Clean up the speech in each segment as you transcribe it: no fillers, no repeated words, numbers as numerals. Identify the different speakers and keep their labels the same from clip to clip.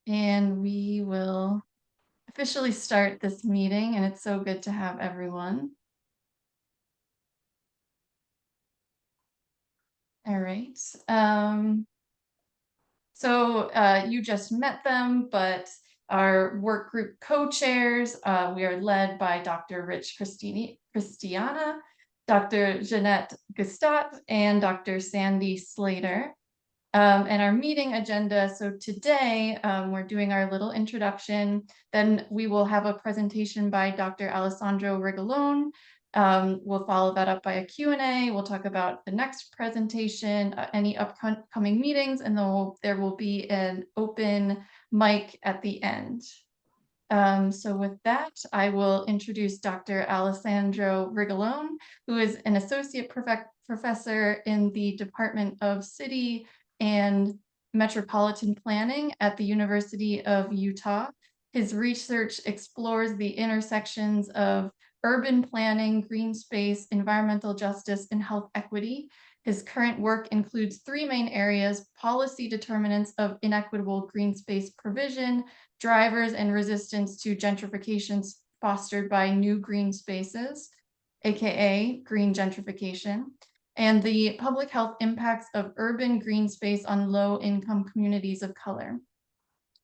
Speaker 1: and we will officially start this meeting, and it's so good to have everyone. All right. You just met them, but our work group co-chairs, we are led by Dr. Rich Christiana, Dr. Jeanette Gustat, and Dr. Sandy Slater. And our meeting agenda, so today we're doing our little introduction, then we will have a presentation by Dr. Alessandro Rigolon. We'll follow that up by a Q&A. We'll talk about the next presentation, any upcoming meetings, and then there will be an open mic at the end. So with that, I will introduce Dr. Alessandro Rigolon, who is an associate professor in the Department of City and Metropolitan Planning at the University of Utah. His research explores the intersections of urban planning, green space, environmental justice, and health equity. His current work includes three main areas: policy determinants of inequitable green space provision, drivers and resistance to gentrification fostered by new green spaces, aka green gentrification, and the public health impacts of urban green space on low-income communities of color.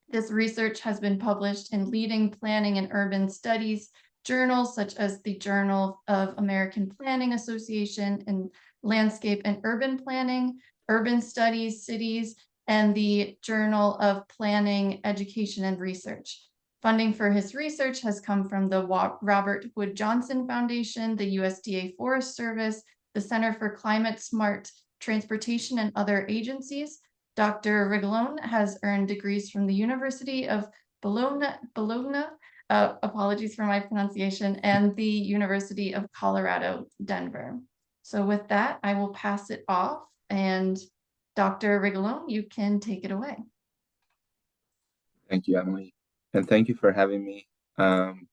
Speaker 1: This research has been published in leading planning and urban studies journals such as the Journal of American Planning Association and Landscape and Urban Planning, Urban Studies, Cities, and the Journal of Planning, Education, and Research. Funding for his research has come from the Robert Wood Johnson Foundation, the USDA Forest Service, the Center for Climate Smart Transportation, and other agencies. Dr. Rigolon has earned degrees from the University of Bologna, apologies for my pronunciation, and the University of Colorado, Denver. So with that, I will pass it off, and Dr. Rigolon, you can take it away.
Speaker 2: Thank you, Emily, and thank you for having me. I'm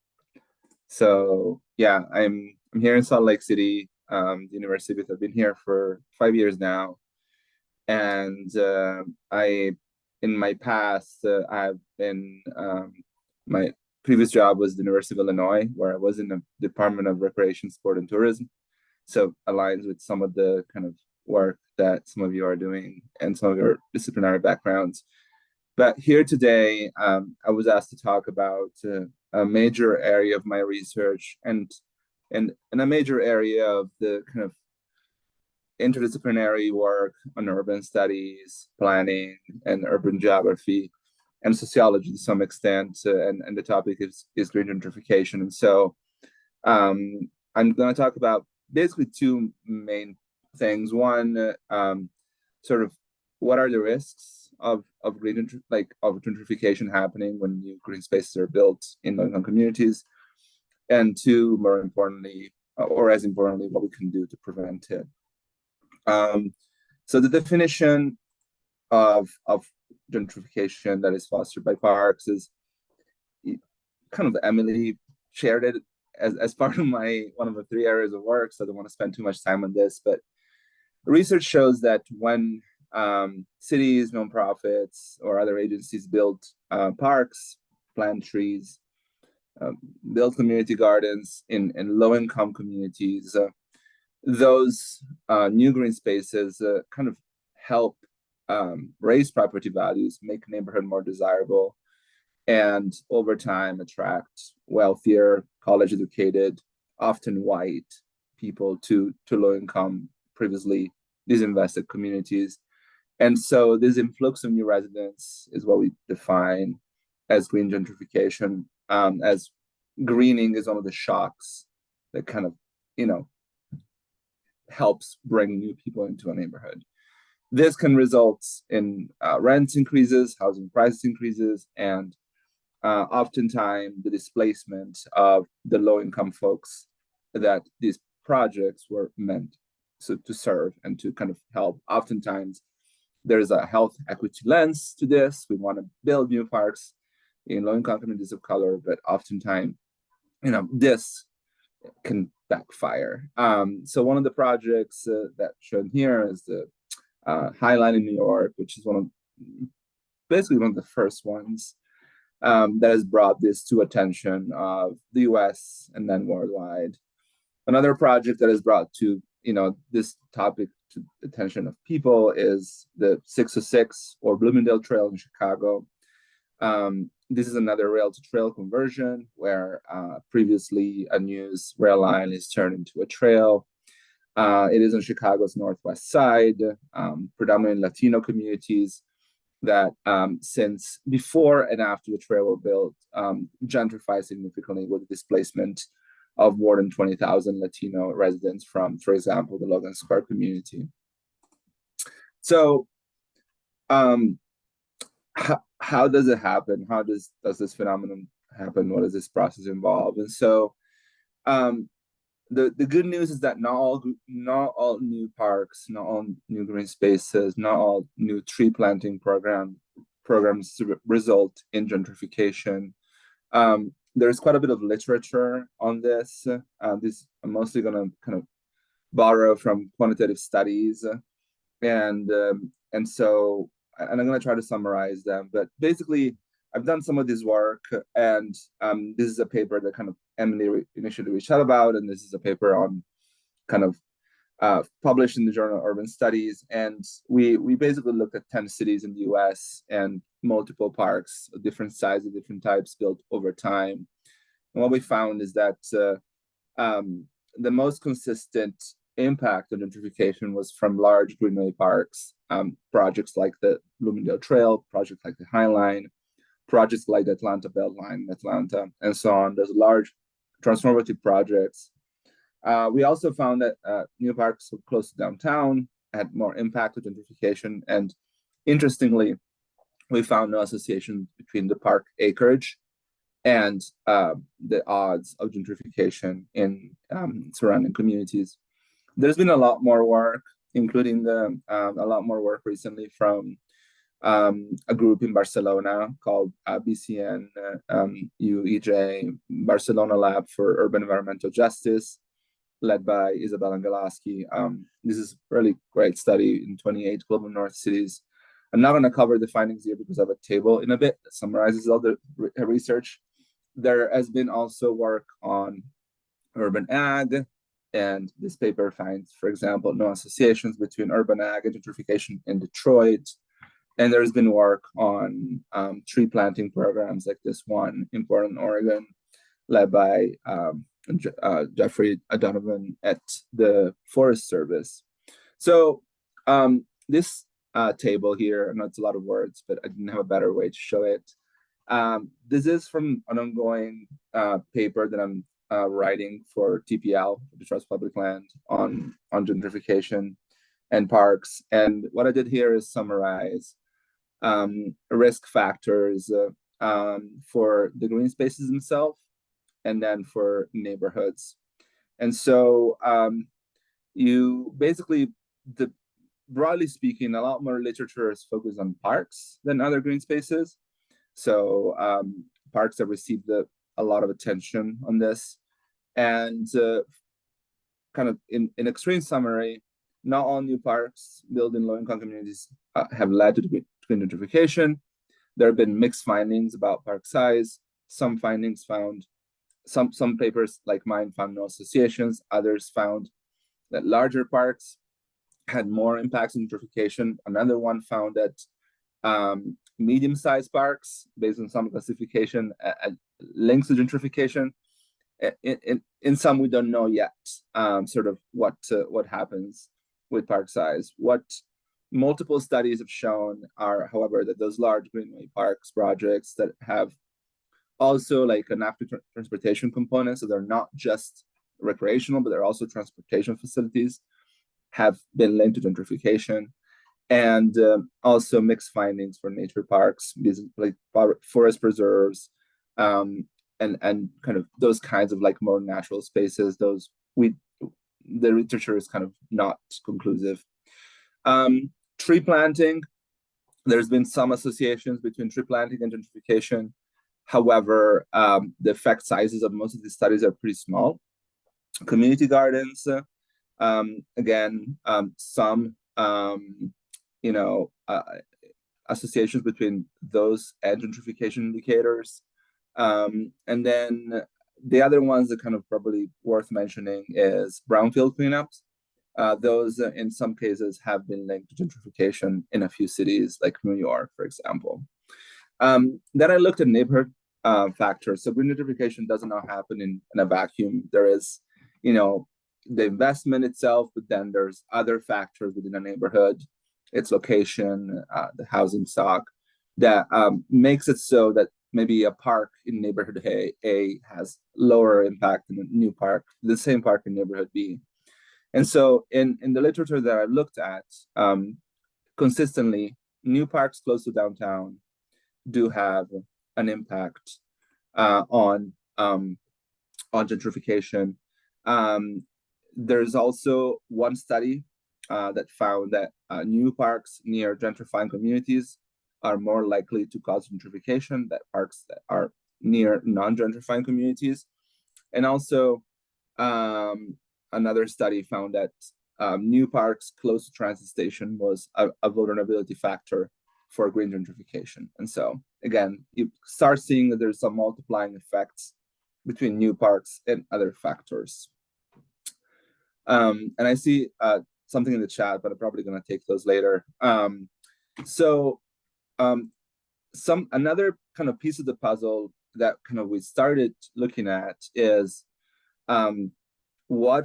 Speaker 2: here in Salt Lake City, the University. I've been here for 5 years now, and in my past, I've been my previous job was the University of Illinois, where I was in the Department of Recreation, Sport, and Tourism. So aligns with some of the kind of work that some of you are doing and some of your disciplinary backgrounds. But here today, I was asked to talk about a major area of my research and a major area of the kind of interdisciplinary work on urban studies, planning, and urban geography, and sociology to some extent. And the topic is green gentrification. And so I'm going to talk about basically two main things. One, sort of what are the risks of gentrification happening when new green spaces are built in low-income communities, and two, more importantly, or as importantly, what we can do to prevent it. So the definition of gentrification that is fostered by parks is kind of Emily shared it as part of one of the three areas of work, so I don't want to spend too much time on this, but research shows that when cities, nonprofits, or other agencies build parks, plant trees, build community gardens in low-income communities, those new green spaces kind of help raise property values, make a neighborhood more desirable, and over time attract wealthier, college-educated, often white people to low-income, previously disinvested communities. And so this influx of new residents is what we define as green gentrification, as greening is one of the shocks that kind of, helps bring new people into a neighborhood. This can result in rent increases, housing price increases, and oftentimes the displacement of the low-income folks that these projects were meant to serve and to kind of help. Oftentimes, there's a health equity lens to this. We want to build new parks in low-income communities of color, but oftentimes, this can backfire. So one of the projects that shown here is the Highline in New York, which is basically one of the first ones that has brought this to attention of the US and then worldwide. Another project that has brought to this topic to the attention of people is the 606 or Bloomingdale Trail in Chicago. This is another rail to trail conversion where previously a unused rail line is turned into a trail. It is on Chicago's northwest side, predominantly Latino communities that since before and after the trail were built, gentrified significantly with the displacement of more than 20,000 Latino residents from, for example, the Logan Square community. So how does it happen? How does this phenomenon happen? What does this process involve? And so the good news is that not all new parks, not all new green spaces, not all new tree planting programs result in gentrification. There's quite a bit of literature on this. This I'm mostly going to kind of borrow from quantitative studies, and I'm going to try to summarize them. But basically, I've done some of this work, and this is a paper that kind of Emily initially reached out about, and this is a paper on kind of published in the Journal of Urban Studies. And we basically looked at 10 cities in the US and multiple parks of different sizes, different types built over time. And what we found is that the most consistent impact on gentrification was from large greenway parks, projects like the Bloomingdale Trail, projects like the High Line, projects like the Atlanta Beltline in Atlanta, and so on. There's large transformative projects. We also found that new parks close to downtown had more impact with gentrification. And interestingly, we found no association between the park acreage and the odds of gentrification in surrounding communities. There's been a lot more work, including a lot more work recently from a group in Barcelona called BCN UEJ, Barcelona Lab for Urban Environmental Justice, led by Isabel Angelaski. This is a really great study in 28 global north cities. I'm not going to cover the findings here because I have a table in a bit that summarizes all the research. There has been also work on urban ag, and this paper finds, for example, no associations between urban ag and gentrification in Detroit. And there's been work on tree planting programs like this one in Portland, Oregon, led by Jeffrey Donovan at the Forest Service. So this table here, I know it's a lot of words, but I didn't have a better way to show it. This is from an ongoing paper that I'm writing for TPL, the Trust Public Land, on gentrification and parks. And what I did here is summarize risk factors for the green spaces themselves, and then for neighborhoods. And so you basically, broadly speaking, a lot more literature is focused on parks than other green spaces. So parks have received a lot of attention on this. And kind of in extreme summary, not all new parks built in low-income communities have led to gentrification. There have been mixed findings about park size. Some findings found, some papers like mine found no associations. Others found that larger parks had more impacts on gentrification. Another one found that medium-sized parks, based on some classification, links to gentrification. In some, we don't know yet sort of what happens with park size. What multiple studies have shown are, however, that those large greenway parks projects that have also like an after transportation component, so they're not just recreational, but they're also transportation facilities, have been linked to gentrification. And also mixed findings for nature parks, these like forest preserves, and kind of those kinds of like more natural spaces. The literature is kind of not conclusive. Tree planting, there's been some associations between tree planting and gentrification. However, the effect sizes of most of these studies are pretty small. Community gardens, again, some associations between those and gentrification indicators. And then the other ones that kind of probably worth mentioning is brownfield cleanups. Those in some cases have been linked to gentrification in a few cities like New York, for example. Then I looked at neighborhood factors. So green gentrification does not happen in a vacuum. There is, the investment itself, but then there's other factors within a neighborhood, its location, the housing stock, that makes it so that maybe a park in neighborhood A has lower impact than the same park in neighborhood B. And so in the literature that I looked at, consistently, new parks close to downtown do have an impact on gentrification. There's also one study that found that new parks near gentrifying communities are more likely to cause gentrification than parks that are near non-gentrifying communities. And also, another study found that new parks close to transit station was a vulnerability factor for green gentrification. And so, again, you start seeing that there's some multiplying effects between new parks and other factors. And I see something in the chat, but I'm probably going to take those later. Another kind of piece of the puzzle that kind of we started looking at is what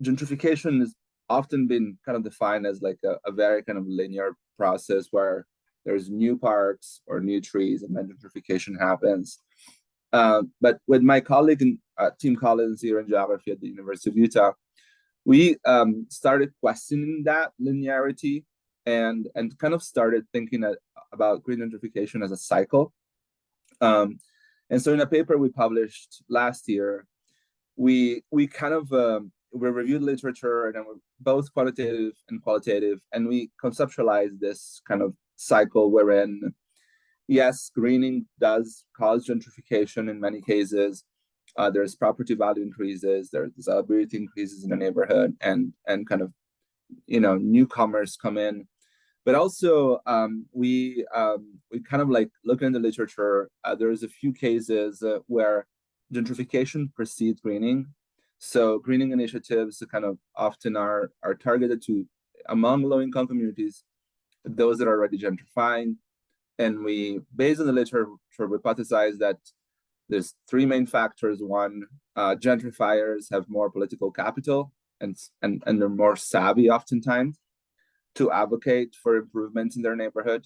Speaker 2: gentrification has often been kind of defined as like a very kind of linear process where there's new parks or new trees and then gentrification happens. But with my colleague and Tim Collins here in geography at the University of Utah, we started questioning that linearity and kind of started thinking about green gentrification as a cycle. And so in a paper we published last year, we kind of we reviewed literature, and then we're both quantitative and qualitative, and we conceptualized this kind of cycle wherein, yes, greening does cause gentrification in many cases. There's property value increases, there's desirability increases in the neighborhood, and kind of, newcomers come in. But also, we kind of like looking in the literature, there's a few cases where gentrification precedes greening. So greening initiatives kind of often are targeted to among low-income communities, those that are already gentrifying. And we, based on the literature, hypothesize that there's three main factors. One, gentrifiers have more political capital and they're more savvy oftentimes to advocate for improvements in their neighborhood.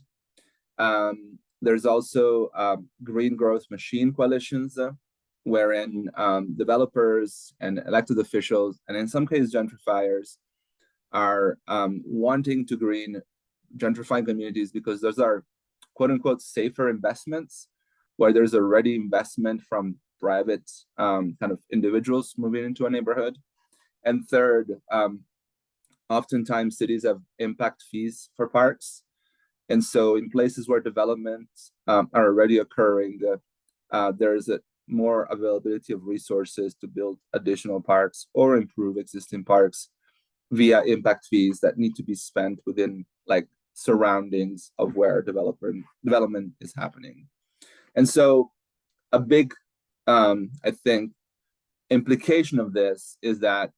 Speaker 2: There's also green growth machine coalitions, wherein developers and elected officials, and in some cases gentrifiers, are wanting to green gentrifying communities because those are quote unquote safer investments, where there's already investment from private kind of individuals moving into a neighborhood. And third, oftentimes cities have impact fees for parks. And so in places where developments are already occurring, there's a more availability of resources to build additional parks or improve existing parks via impact fees that need to be spent within like surroundings of where development is happening. And so a big, I think, implication of this is that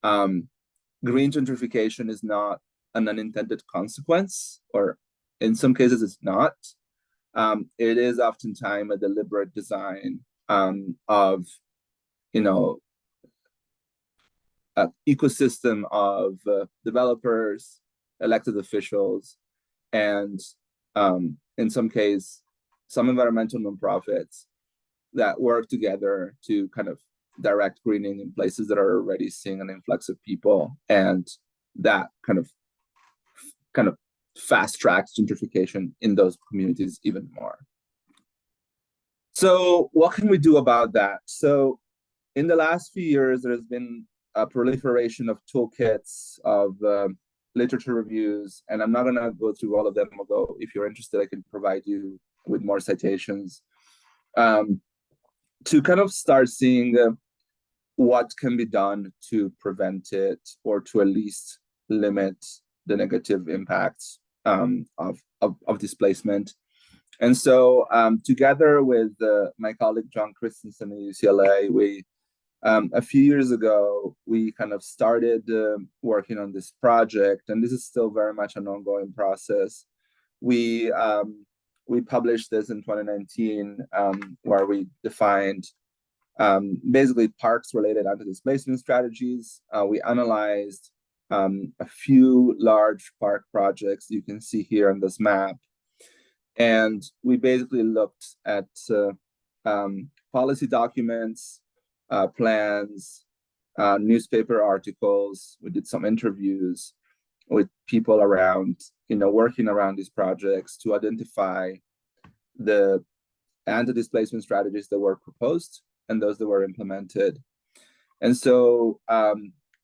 Speaker 2: green gentrification is not an unintended consequence, or in some cases it's not. It is oftentimes a deliberate design of, an ecosystem of developers, elected officials, and in some case, some environmental nonprofits that work together to kind of direct greening in places that are already seeing an influx of people, and that kind of fast tracks gentrification in those communities even more. So what can we do about that? So in the last few years, there has been a proliferation of toolkits, of literature reviews, and I'm not going to go through all of them, although if you're interested, I can provide you with more citations to kind of start seeing what can be done to prevent it, or to at least limit the negative impacts of displacement. And so together with my colleague John Christensen at UCLA, we a few years ago, we kind of started working on this project, and this is still very much an ongoing process. We published this in 2019, where we defined basically parks-related anti-displacement strategies. We analyzed a few large park projects you can see here on this map, and we basically looked at policy documents, plans, newspaper articles. We did some interviews with people around, working around these projects to identify the anti-displacement strategies that were proposed and those that were implemented. And so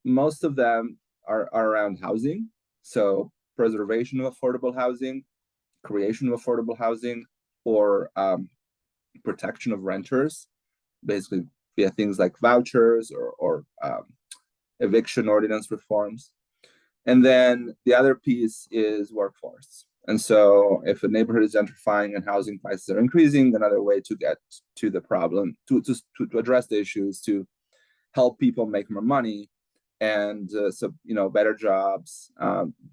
Speaker 2: most of them are around housing. So preservation of affordable housing, creation of affordable housing, or protection of renters, basically via things like vouchers or eviction ordinance reforms. And then the other piece is workforce. And so if a neighborhood is gentrifying and housing prices are increasing, another way to get to the problem, to address the issues, to help people make more money, and better jobs,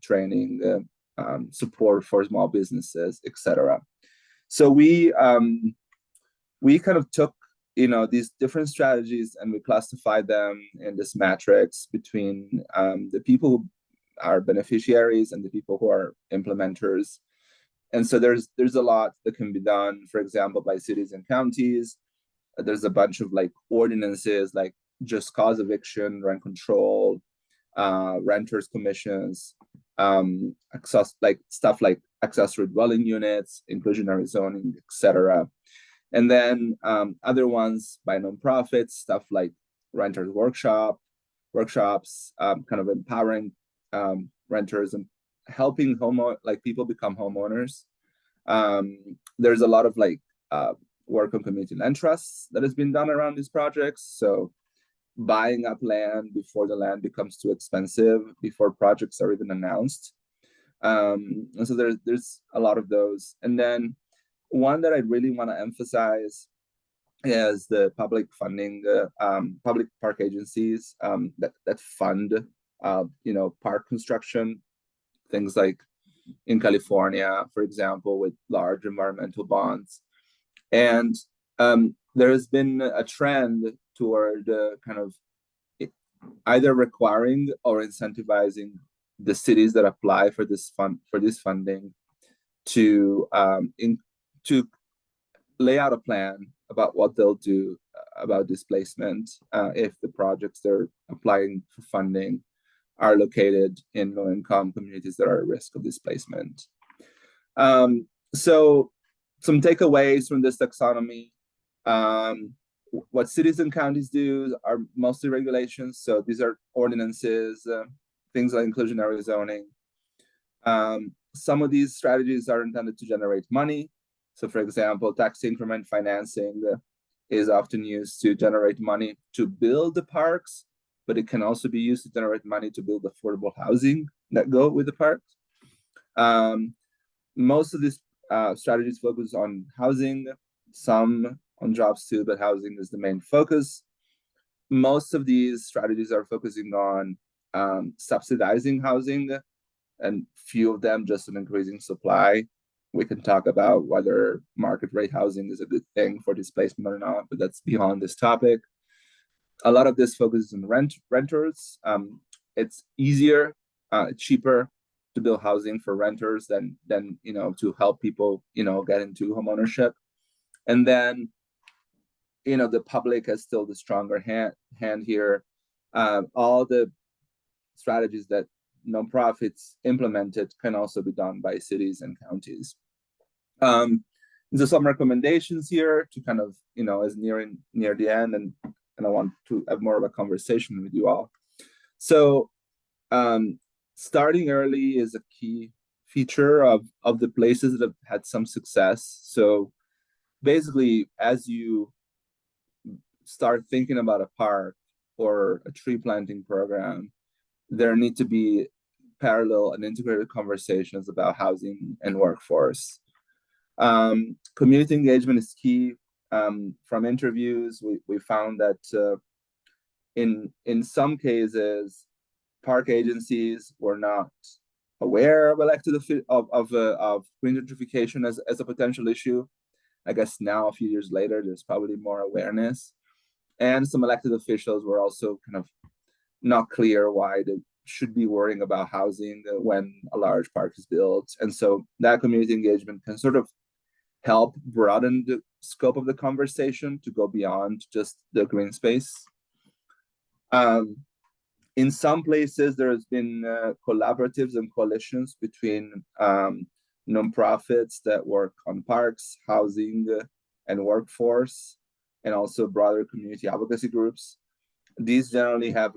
Speaker 2: training, support for small businesses, etc. So we kind of took these different strategies and we classified them in this matrix between the people who are beneficiaries and the people who are implementers. And so there's a lot that can be done, for example, by cities and counties. There's a bunch of ordinances like just cause eviction, rent control, renters commissions, stuff like accessory dwelling units, inclusionary zoning, etc. And then other ones by nonprofits, stuff like renters workshops, kind of empowering renters and helping people become homeowners. There's a lot of work on community land trusts that has been done around these projects. So buying up land before the land becomes too expensive, before projects are even announced. And so there's a lot of those. And then one that I really want to emphasize is the public funding, public park agencies that fund, park construction, things like in California, for example, with large environmental bonds. And there has been a trend toward kind of either requiring or incentivizing the cities that apply for this funding to lay out a plan about what they'll do about displacement if the projects they're applying for funding are located in low-income communities that are at risk of displacement. So some takeaways from this taxonomy. What cities and counties do are mostly regulations. So these are ordinances, things like inclusionary zoning. Some of these strategies are intended to generate money. So for example, tax increment financing is often used to generate money to build the parks, but it can also be used to generate money to build affordable housing that go with the parks. Most of these strategies focus on housing, some on jobs too, but housing is the main focus. Most of these strategies are focusing on subsidizing housing, and few of them just on increasing supply. We can talk about whether market rate housing is a good thing for displacement or not, but that's beyond this topic. A lot of this focuses on renters. It's easier, cheaper to build housing for renters than to help people get into homeownership. And then the public has still the stronger hand here. All the strategies that nonprofits implemented can also be done by cities and counties. There's some recommendations here to kind of, as near the end, and I want to have more of a conversation with you all. So starting early is a key feature of the places that have had some success. So basically, as you start thinking about a park or a tree planting program, there need to be parallel and integrated conversations about housing and workforce. Community engagement is key. From interviews, we found that in some cases, park agencies were not aware of green gentrification as a potential issue. I guess now, a few years later, there's probably more awareness. And some elected officials were also kind of not clear why they should be worrying about housing when a large park is built. And so that community engagement can sort of help broaden the scope of the conversation to go beyond just the green space. In some places, there has been collaboratives and coalitions between nonprofits that work on parks, housing, and workforce, and also broader community advocacy groups. These generally have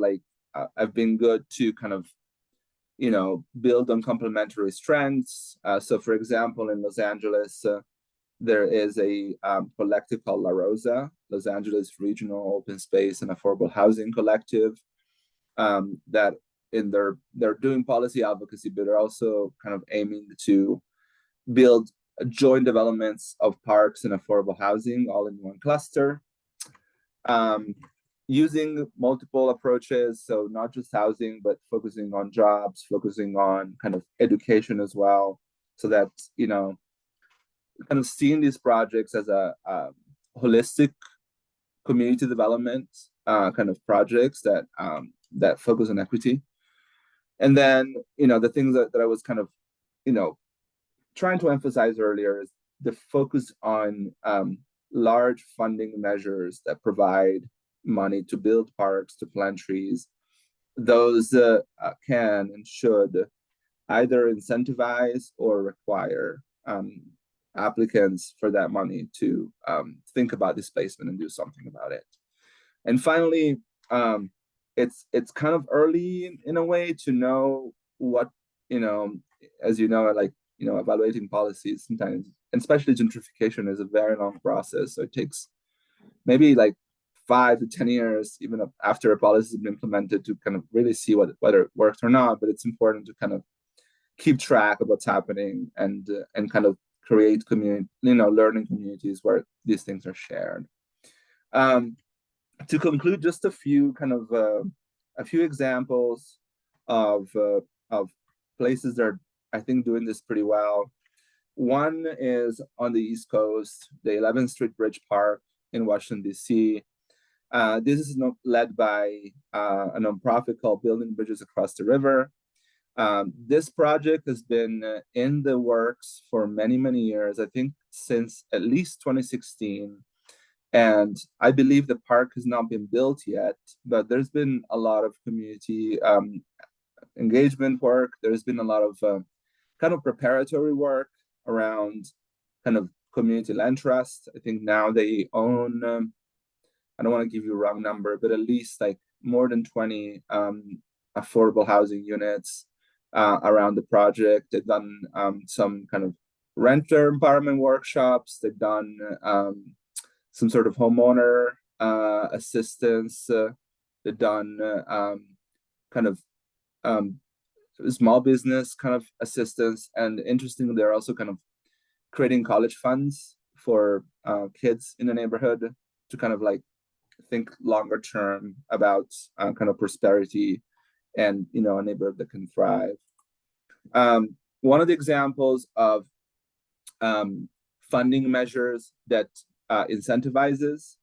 Speaker 2: been good to kind of, build on complementary strengths. So, for example, in Los Angeles, there is a collective called La Rosa, Los Angeles Regional Open Space and Affordable Housing Collective, that they're doing policy advocacy, but they're also kind of aiming to build joint developments of parks and affordable housing all in one cluster, using multiple approaches. So not just housing, but focusing on jobs, focusing on kind of education as well. So that, kind of seeing these projects as a holistic community development kind of projects that focus on equity. And then, the things that I was kind of, trying to emphasize earlier is the focus on large funding measures that provide money to build parks, to plant trees. Those can and should either incentivize or require applicants for that money to think about displacement and do something about it. And finally, it's kind of early in a way to know what, as evaluating policies sometimes, and especially gentrification, is a very long process. So it takes maybe 5 to 10 years, even after a policy has been implemented, to kind of really see whether it worked or not. But it's important to kind of keep track of what's happening and kind of create community, learning communities where these things are shared. To conclude, just a few examples of places that are, I think, doing this pretty well. One is on the East Coast, the 11th Street Bridge Park in Washington, D.C. This is led by a nonprofit called Building Bridges Across the River. This project has been in the works for many, many years, I think since at least 2016. And I believe the park has not been built yet, but there's been a lot of community engagement work. There's been a lot of kind of preparatory work around kind of community land trust. I think now they own, I don't want to give you a wrong number, but at least more than 20 affordable housing units around the project. They've done some kind of renter empowerment workshops. They've done some sort of homeowner assistance. They've done kind of small business kind of assistance. And interestingly, they're also kind of creating college funds for kids in the neighborhood to kind of think longer term about kind of prosperity and, a neighborhood that can thrive. One of the examples of funding measures that incentivizes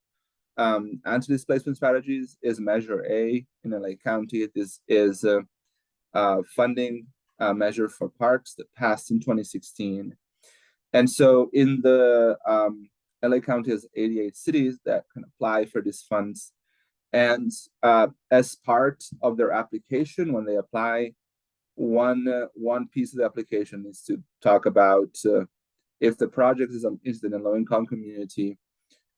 Speaker 2: anti-displacement strategies is Measure A in LA County. This is a funding measure for parks that passed in 2016. And so in the LA County has 88 cities that can apply for these funds. And as part of their application, when they apply, one piece of the application is to talk about if the project is in a low-income community,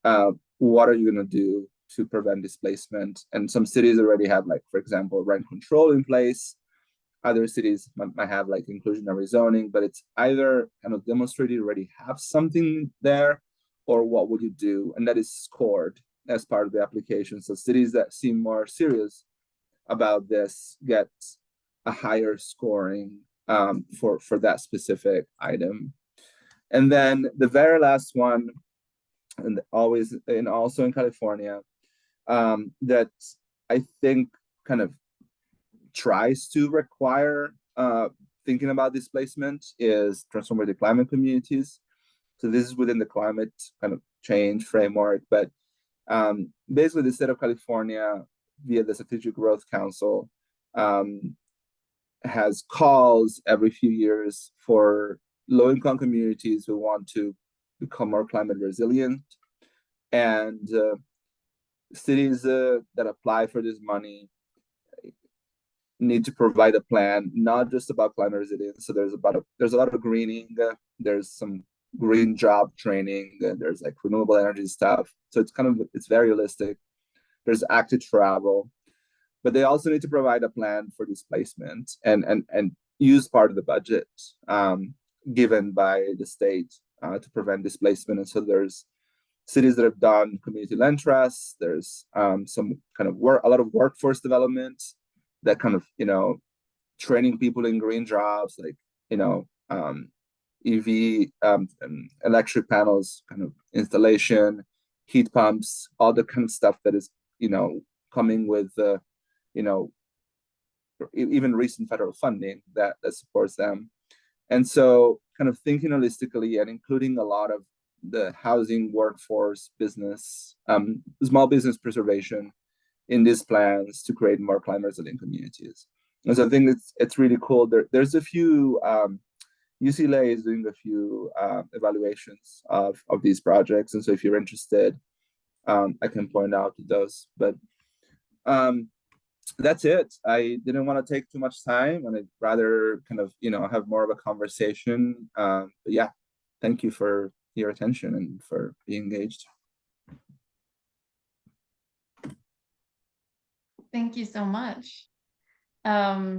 Speaker 2: what are you going to do to prevent displacement? And some cities already have, for example, rent control in place. Other cities might have inclusionary zoning, but it's either kind of demonstrated you already have something there, or what would you do? And that is scored as part of the application. So cities that seem more serious about this get a higher scoring for that specific item. And then the very last one, and always and also in California, that I think kind of tries to require thinking about displacement is transformative climate communities. So this is within the climate kind of change framework, but basically the state of California via the Strategic Growth Council has calls every few years for low-income communities who want to become more climate resilient, and cities that apply for this money need to provide a plan, not just about climate resilience. So there's a lot of greening, there's some green job training, there's like renewable energy stuff. So it's very holistic. There's active travel, but they also need to provide a plan for displacement and use part of the budget given by the state to prevent displacement. And so there's cities that have done community land trusts. There's some kind of a lot of workforce development that kind of, training people in green jobs, like, EV, electric panels, kind of installation, heat pumps, all the kind of stuff that is, coming with, even recent federal funding that supports them. And so kind of thinking holistically and including a lot of the housing, workforce, business, small business preservation in these plans to create more climate resilient communities. And so I think it's really cool. There's a few, UCLA is doing a few evaluations of these projects. And so if you're interested, I can point out those. But that's it. I didn't want to take too much time, and I'd rather kind of, have more of a conversation. But yeah, thank you for your attention and for being engaged.
Speaker 1: Thank you so much. Yeah,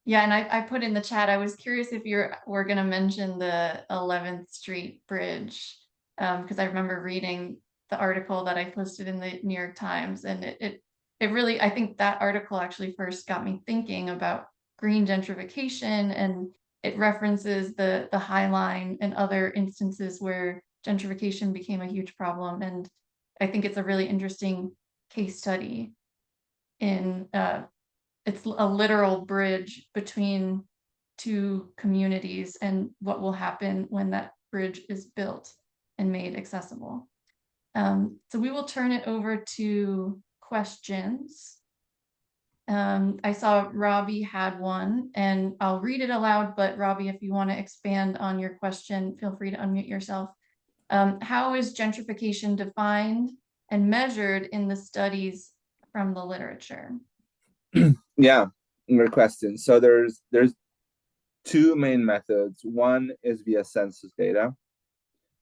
Speaker 1: and I put in the chat, I was curious if we're going to mention the 11th Street Bridge, because I remember reading the article that I posted in the New York Times, and it really, I think that article actually first got me thinking about green gentrification, and it references the High Line and other instances where gentrification became a huge problem. And I think it's a really interesting case study in it's a literal bridge between two communities and what will happen when that bridge is built and made accessible. So we will turn it over to questions. I saw Robbie had one, and I'll read it aloud, but Robbie, if you want to expand on your question, feel free to unmute yourself. How is gentrification defined and measured in the studies from the literature?
Speaker 2: Yeah, great question. So there's two main methods. One is via census data.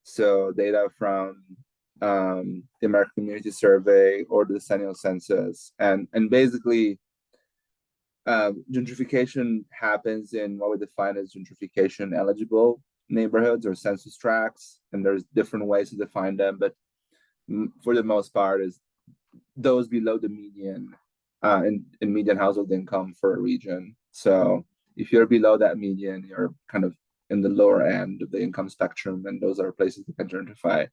Speaker 2: So data from the American Community Survey or the decennial census, and basically gentrification happens in what we define as gentrification eligible neighborhoods or census tracts, and there's different ways to define them, but for the most part is those below the median in median household income for a region. So if you're below that median, you're kind of in the lower end of the income spectrum, and those are places that can gentrify.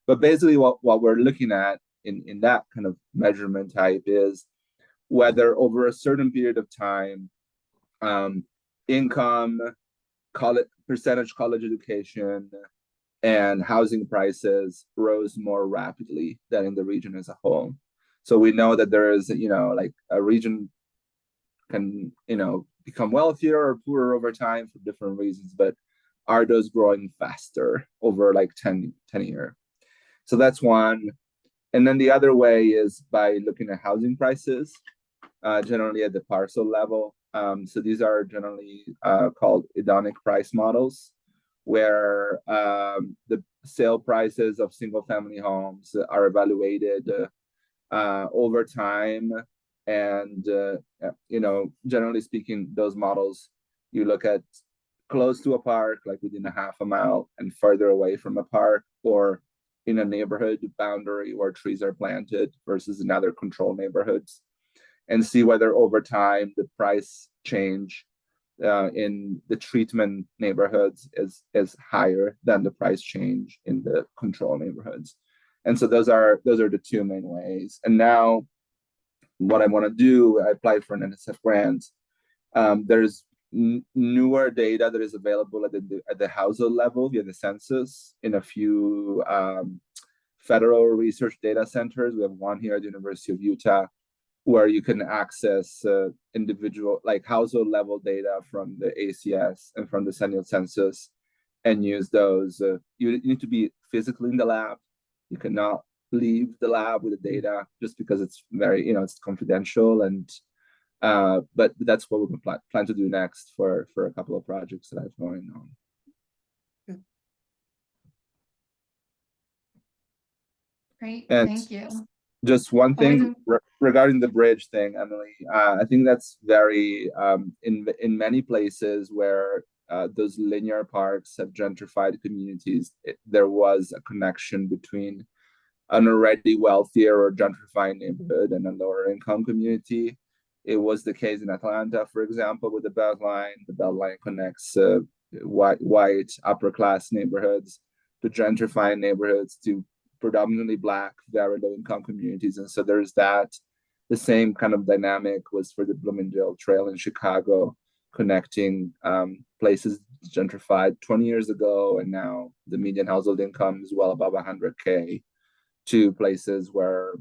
Speaker 2: But basically what we're looking at in that kind of measurement type is whether over a certain period of time, income, percentage college education, and housing prices rose more rapidly than in the region as a whole. So we know that there is, like a region can, become wealthier or poorer over time for different reasons, but are those growing faster over like 10 years? So that's one. And then the other way is by looking at housing prices, generally at the parcel level. So these are generally called hedonic price models, where the sale prices of single family homes are evaluated over time. And, generally speaking, those models, you look at close to a park, like within a half a mile, and further away from a park, or in a neighborhood boundary where trees are planted versus in other controlled neighborhoods, and see whether over time the price change in the treatment neighborhoods is higher than the price change in the control neighborhoods. And so those are the two main ways. And now what I want to do, I applied for an NSF grant. There's newer data that is available at the household level via the census in a few federal research data centers. We have one here at the University of Utah, where you can access individual, like household level data from the ACS and from the decennial census and use those. You need to be physically in the lab. You cannot leave the lab with the data just because it's very, it's confidential. And but that's what we plan to do next for a couple of projects that I've going on.
Speaker 1: Great,
Speaker 2: And
Speaker 1: thank you.
Speaker 2: just one thing regarding the bridge thing, Emily. I think that's very in many places where those linear parks have gentrified communities. There was a connection between an already wealthier or gentrifying neighborhood and a lower income community. It was the case in Atlanta, for example, with the Beltline. The Beltline connects white upper class neighborhoods to gentrifying neighborhoods to predominantly Black, very low income communities. And so there's that. The same kind of dynamic was for the Bloomingdale Trail in Chicago, connecting places gentrified 20 years ago, and now the median household income is well above 100K, to places where,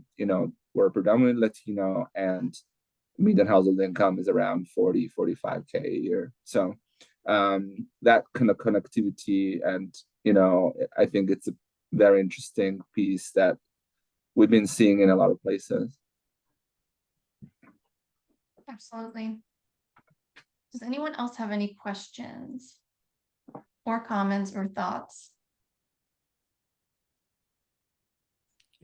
Speaker 2: we're predominantly Latino and median household income is around 45K a year. So that kind of connectivity, and I think it's a very interesting piece that we've been seeing in a lot of places.
Speaker 1: Absolutely. Does anyone else have any questions or comments or thoughts?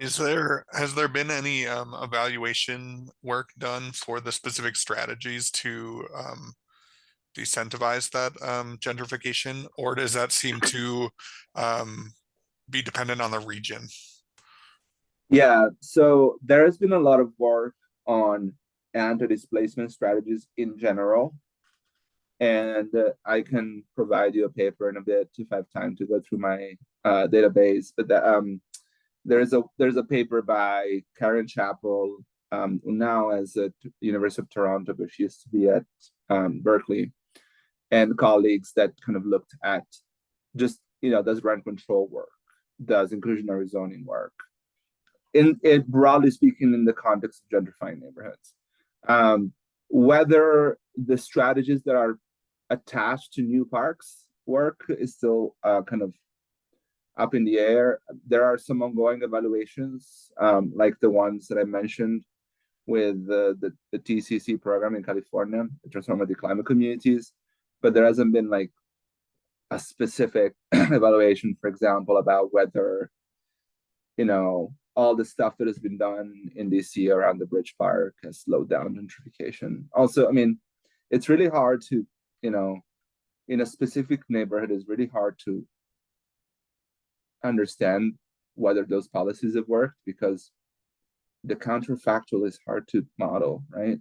Speaker 3: Has there been any evaluation work done for the specific strategies to decentivize that gentrification, or does that seem to be dependent on the region?
Speaker 2: Yeah, so there has been a lot of work on anti-displacement strategies in general, and I can provide you a paper in a bit if I have time to go through my database. But there's a paper by Karen Chappell, who now is at University of Toronto, but she used to be at Berkeley, and colleagues that kind of looked at just, does rent control work? Does inclusionary zoning work? In broadly speaking, in the context of gentrifying neighborhoods. Whether the strategies that are attached to new parks work is still kind of up in the air. There are some ongoing evaluations, like the ones that I mentioned with the TCC program in California, Transformative Climate Communities, but there hasn't been like a specific evaluation, for example, about whether, all the stuff that has been done in DC around the Bridge Park has slowed down gentrification. Also, I mean, it's really hard to, in a specific neighborhood, it's really hard to understand whether those policies have worked, because the counterfactual is hard to model, right?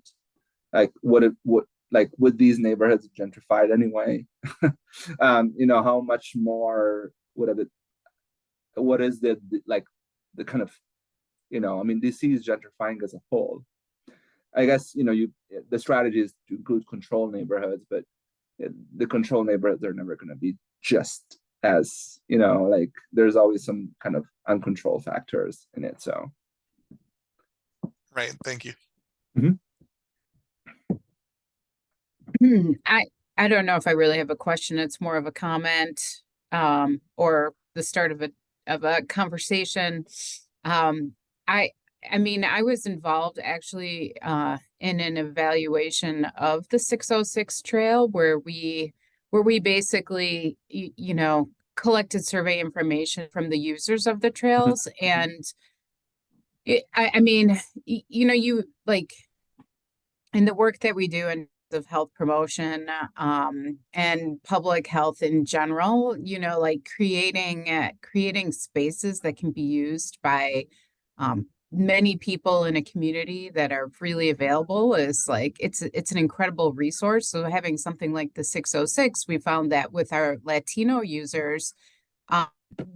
Speaker 2: Like would these neighborhoods gentrified anyway? How much more would have it? What is the kind of, I mean, DC is gentrifying as a whole. I guess, the strategy is to include control neighborhoods, but the control neighborhoods are never going to be just as, there's always some kind of uncontrolled factors in it. So.
Speaker 3: Right. Thank you.
Speaker 4: Mm-hmm. I don't know if I really have a question. It's more of a comment, or the start of a conversation. I mean, I was involved actually in an evaluation of the 606 trail where we basically, collected survey information from the users of the trails. And I mean, you like in the work that we do in of health promotion and public health in general, like creating spaces that can be used by many people in a community that are freely available is like, it's an incredible resource. So having something like the 606, we found that with our Latino users, um,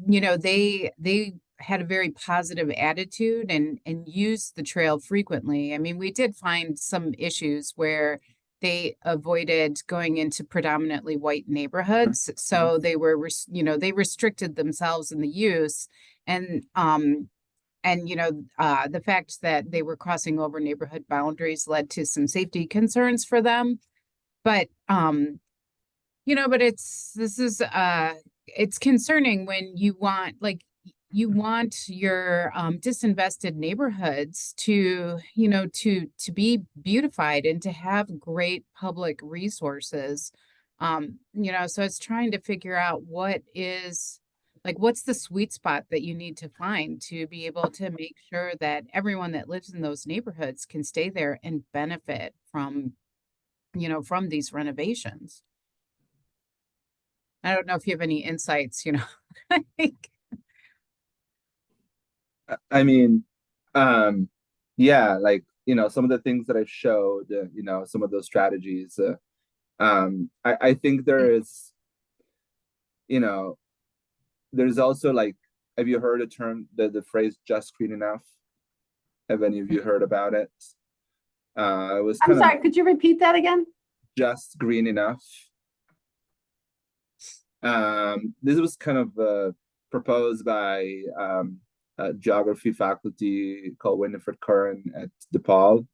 Speaker 4: you know, they had a very positive attitude and used the trail frequently. I mean, we did find some issues where they avoided going into predominantly white neighborhoods, so they were, you know, they restricted themselves in the use, and you know, the fact that they were crossing over neighborhood boundaries led to some safety concerns for them. But you know, but it's concerning when you want, like, you want your disinvested neighborhoods to, you know, to be beautified and to have great public resources. You know, so it's trying to figure out what is, like, what's the sweet spot that you need to find to be able to make sure that everyone that lives in those neighborhoods can stay there and benefit from, you know, from these renovations. I don't know if you have any insights, you know. I think.
Speaker 2: I mean, yeah, like, you know, some of the things that I showed, you know, some of those strategies, I think there is, you know, there's also like, have you heard the phrase just green enough? Have any of you heard about it? It was
Speaker 5: I'm sorry, could you repeat that again?
Speaker 2: Just green enough. This was kind of proposed by a geography faculty called Winifred Curran at DePaul.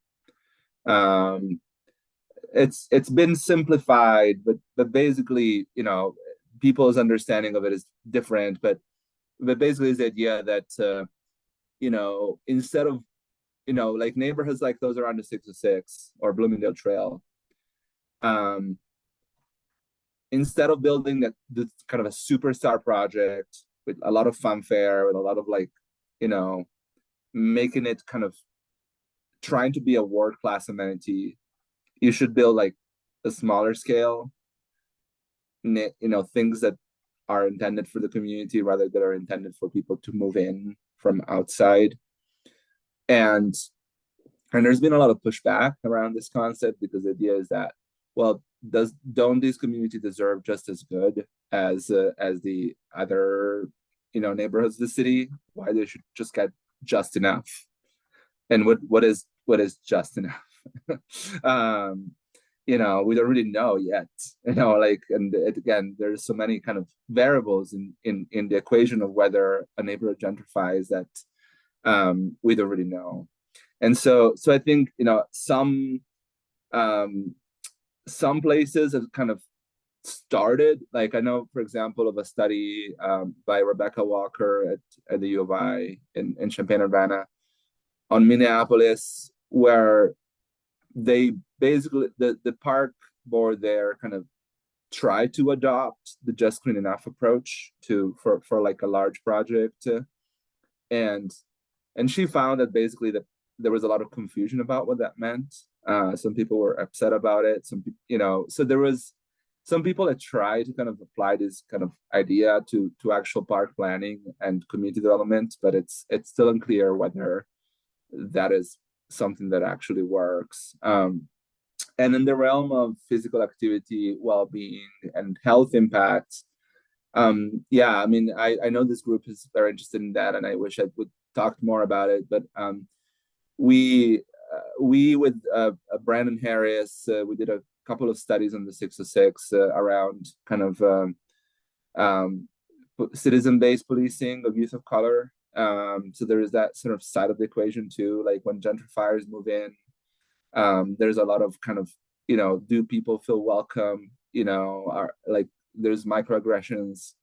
Speaker 2: It's been simplified, but basically, you know, people's understanding of it is different. But basically, it's the idea that you know, instead of, you know, like neighborhoods like those around the 606 or Bloomingdale Trail, instead of building this kind of a superstar project with a lot of fanfare, with a lot of, like, you know, making it kind of trying to be a world-class amenity, you should build like a smaller scale, you know, things that are intended for the community rather than are intended for people to move in from outside. And there's been a lot of pushback around this concept, because the idea is that, well, don't these communities deserve just as good as the other, you know, neighborhoods of the city? Why they should just get just enough? And what is just enough? You know, we don't really know yet. You know, like, and again, there's so many kind of variables in the equation of whether a neighborhood gentrifies that we don't really know. And so I think, you know, some places have kind of started, like, I know, for example, of a study by Rebecca Walker at the U of I in Champaign-Urbana on Minneapolis, where they basically, the park board there kind of tried to adopt the just green enough approach for like a large project, and she found that basically that there was a lot of confusion about what that meant. Some people were upset about it. Some, you know, so there was some people that tried to kind of apply this kind of idea to actual park planning and community development, but it's still unclear whether that is something that actually works. And in the realm of physical activity, well-being, and health impacts, yeah, I mean, I know this group is very interested in that, and I wish I would talk more about it. But we with Brandon Harris, we did a couple of studies on the 606 around kind of citizen-based policing of youth of color. So there is that sort of side of the equation too, like when gentrifiers move in, there's a lot of kind of, you know, do people feel welcome, you know, are like, there's microaggressions.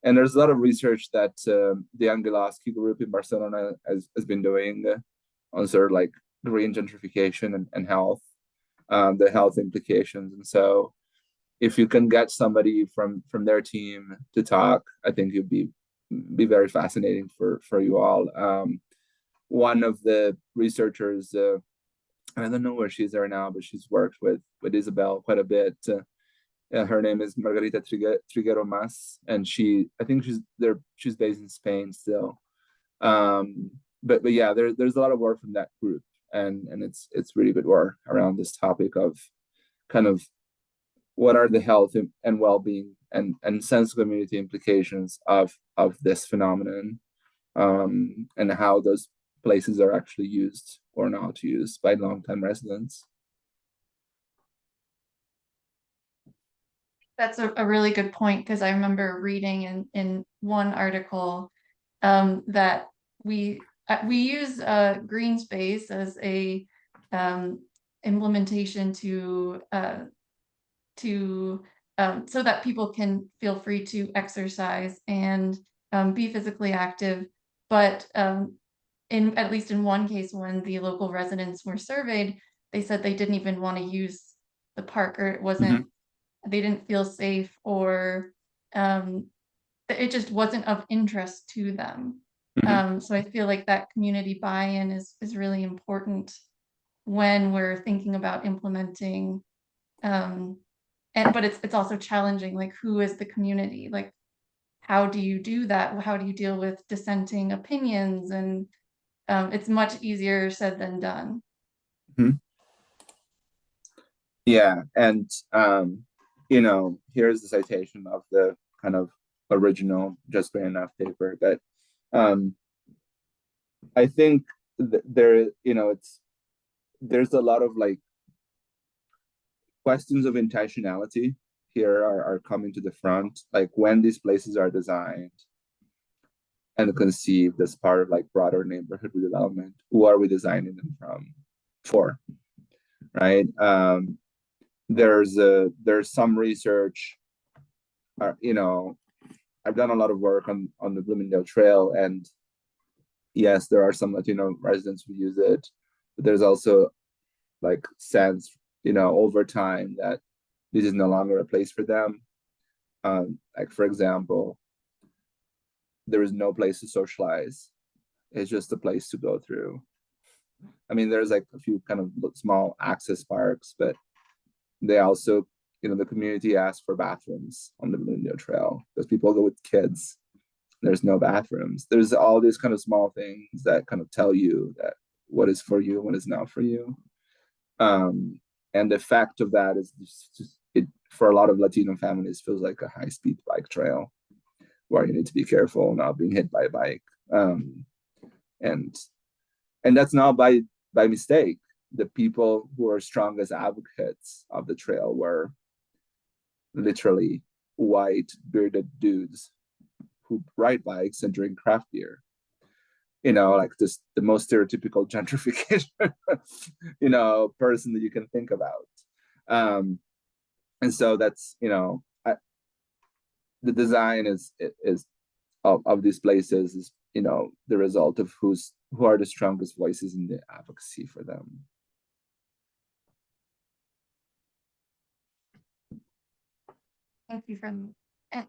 Speaker 2: And there's a lot of research that the Angeloski group in Barcelona has been doing on sort of like green gentrification and health, the health implications. And so if you can get somebody from their team to talk, I think it'd be very fascinating for you all. One of the researchers, I don't know where she's there now, but she's worked with Isabel quite a bit. Her name is Margarita Triguero Mas, and I think she's based in Spain still. but yeah, there's a lot of work from that group, and it's really good work around this topic of kind of what are the health and well-being and sense of community implications of this phenomenon, and how those places are actually used or not used by long-time residents.
Speaker 1: That's a really good point, because I remember reading in one article that we use green space as a implementation to so that people can feel free to exercise and be physically active. But at least in one case, when the local residents were surveyed, they said they didn't even want to use the park, or it wasn't, they didn't feel safe, or it just wasn't of interest to them. So I feel like that community buy-in is really important when we're thinking about implementing, but it's also challenging, like, who is the community? Like, how do you do that? How do you deal with dissenting opinions? And it's much easier said than done.
Speaker 2: Yeah, and you know, here's the citation of the kind of original Just Green Enough paper, but I think there, you know, there's a lot of like questions of intentionality here are coming to the front, like when these places are designed and conceived as part of like broader neighborhood redevelopment, who are we designing them for, right? There's some research, you know, I've done a lot of work on the Bloomingdale Trail, and yes, there are some Latino residents who use it, but there's also like sense, you know, over time that this is no longer a place for them. Like, for example, there is no place to socialize. It's just a place to go through. I mean, there's like a few kind of small access parks, but they also, you know, the community asks for bathrooms on the Bloomingdale Trail because people go with kids. There's no bathrooms. There's all these kind of small things that kind of tell you that what is for you, what is not for you. And the effect of that is just it, for a lot of Latino families, feels like a high-speed bike trail where you need to be careful not being hit by a bike. And that's not by mistake. The people who are strongest advocates of the trail were literally white bearded dudes who ride bikes and drink craft beer. You know, like this, the most stereotypical gentrification, you know, person that you can think about. And so that's, you know, the design is of these places is, you know, the result of who are the strongest voices in the advocacy for them.
Speaker 1: Thank you.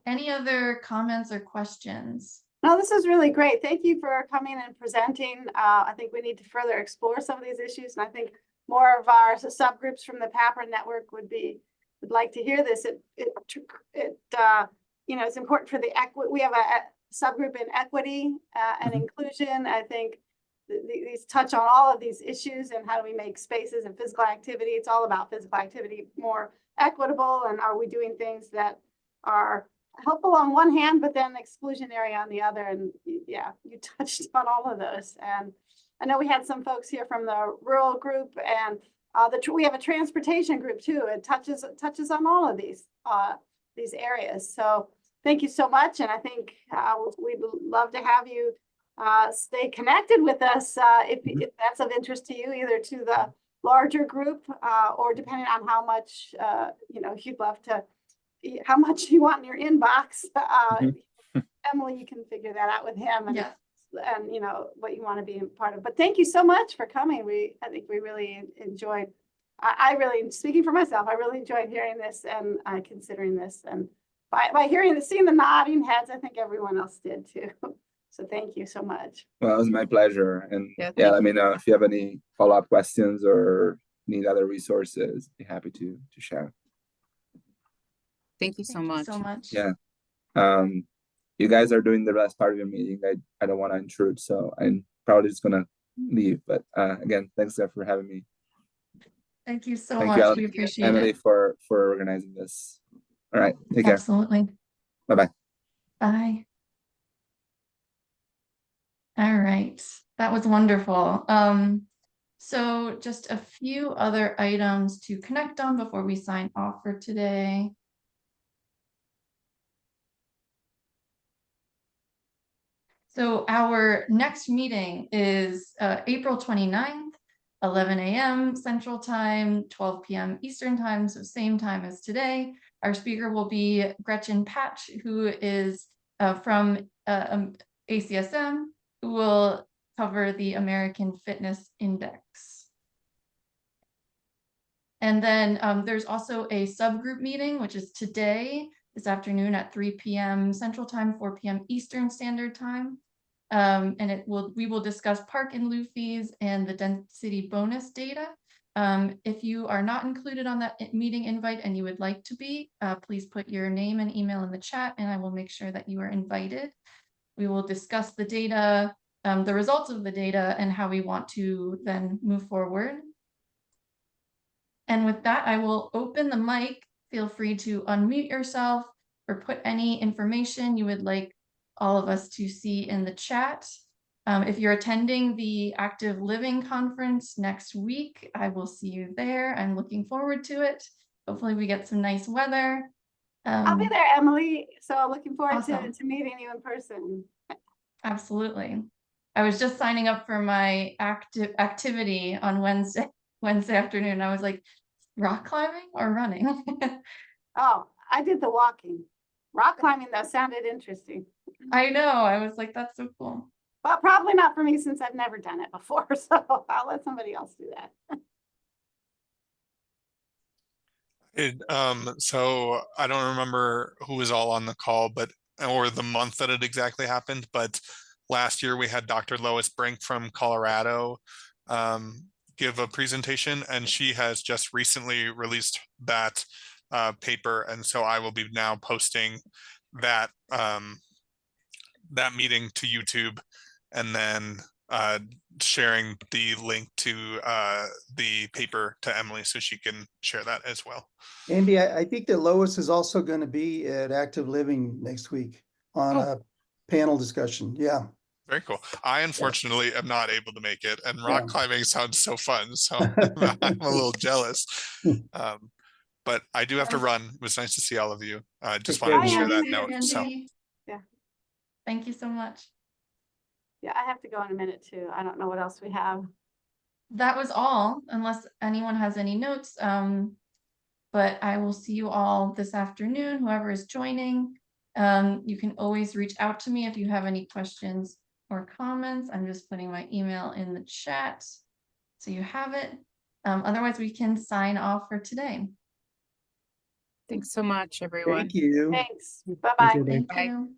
Speaker 1: Any other comments or questions?
Speaker 5: No, this is really great. Thank you for coming and presenting. I think we need to further explore some of these issues, and I think more of our subgroups from the PAPREN network would like to hear this. You know, it's important for the equity. We have a subgroup in equity and inclusion. I think these touch on all of these issues, and how do we make spaces and physical activity? It's all about physical activity more equitable, and are we doing things that are helpful on one hand, but then exclusionary on the other? And yeah, you touched on all of those. And I know we had some folks here from the rural group, and we have a transportation group too. It touches on all of these areas. So thank you so much. And I think we'd love to have you stay connected with us if that's of interest to you, either to the larger group or depending on how much you know, you'd love to, how much you want in your inbox. Emily, you can figure that out with him, and and you know what you want to be a part of. But thank you so much for coming. I think we really enjoyed. I really, speaking for myself, I really enjoyed hearing this and considering this. And by seeing the nodding heads, I think everyone else did too. So thank you so much.
Speaker 2: Well, it was my pleasure. And
Speaker 4: Yeah,
Speaker 2: let me know if you have any follow-up questions or need other resources. Be happy to share.
Speaker 4: Thank you so much.
Speaker 2: Yeah. You guys are doing the best part of your meeting. I don't want to intrude, so I'm probably just gonna leave. But again, thanks for having me.
Speaker 1: Thank you so
Speaker 2: Thank you,
Speaker 1: much. We appreciate
Speaker 2: Emily,
Speaker 1: it.
Speaker 2: for organizing this. All right, take care.
Speaker 1: Absolutely.
Speaker 2: Bye-bye.
Speaker 1: Bye. All right, that was wonderful. So just a few other items to connect on before we sign off for today. So our next meeting is April 29th, 11 a.m. Central Time, 12 p.m. Eastern Time, so same time as today. Our speaker will be Gretchen Patch, who is from ACSM, who will cover the American Fitness Index. And then there's also a subgroup meeting, which is today, this afternoon at 3 p.m. Central Time, 4 p.m. Eastern Standard Time. And we will discuss park and lieu fees and the density bonus data. If you are not included on that meeting invite and you would like to be, please put your name and email in the chat and I will make sure that you are invited. We will discuss the data, the results of the data and how we want to then move forward. And with that, I will open the mic. Feel free to unmute yourself or put any information you would like all of us to see in the chat. If you're attending the Active Living Conference next week, I will see you there. I'm looking forward to it. Hopefully we get some nice weather.
Speaker 5: I'll be there, Emily. So looking forward
Speaker 1: Awesome.
Speaker 5: to meeting you in person.
Speaker 1: Absolutely. I was just signing up for my activity on Wednesday afternoon. I was like, rock climbing or running?
Speaker 5: Oh, I did the walking. Rock climbing, though, sounded interesting.
Speaker 1: I know. I was like, that's so cool.
Speaker 5: But probably not for me since I've never done it before. So I'll let somebody else do that.
Speaker 3: So I don't remember who was all on the call, or the month that it exactly happened, but last year we had Dr. Lois Brink from Colorado give a presentation, and she has just recently released that paper, and so I will be now posting that that meeting to YouTube, and then sharing the link to the paper to Emily so she can share that as well.
Speaker 6: Andy, I think that Lois is also going to be at Active Living next week on a panel discussion. Yeah.
Speaker 3: Very cool. I unfortunately am not able to make it, and rock
Speaker 6: Yeah.
Speaker 3: climbing sounds so fun, so I'm a little jealous. But I do have to run. It was nice to see all of you. I just wanted to share that note. So
Speaker 5: Yeah.
Speaker 1: Thank you so much.
Speaker 5: Yeah, I have to go in a minute too. I don't know what else we have.
Speaker 1: That was all, unless anyone has any notes. But I will see you all this afternoon, whoever is joining. You can always reach out to me if you have any questions or comments. I'm just putting my email in the chat so you have it. Otherwise, we can sign off for today.
Speaker 4: Thanks so much, everyone.
Speaker 6: Thank you.
Speaker 5: Thanks. Bye-bye.
Speaker 1: Thank
Speaker 4: Bye.
Speaker 1: you.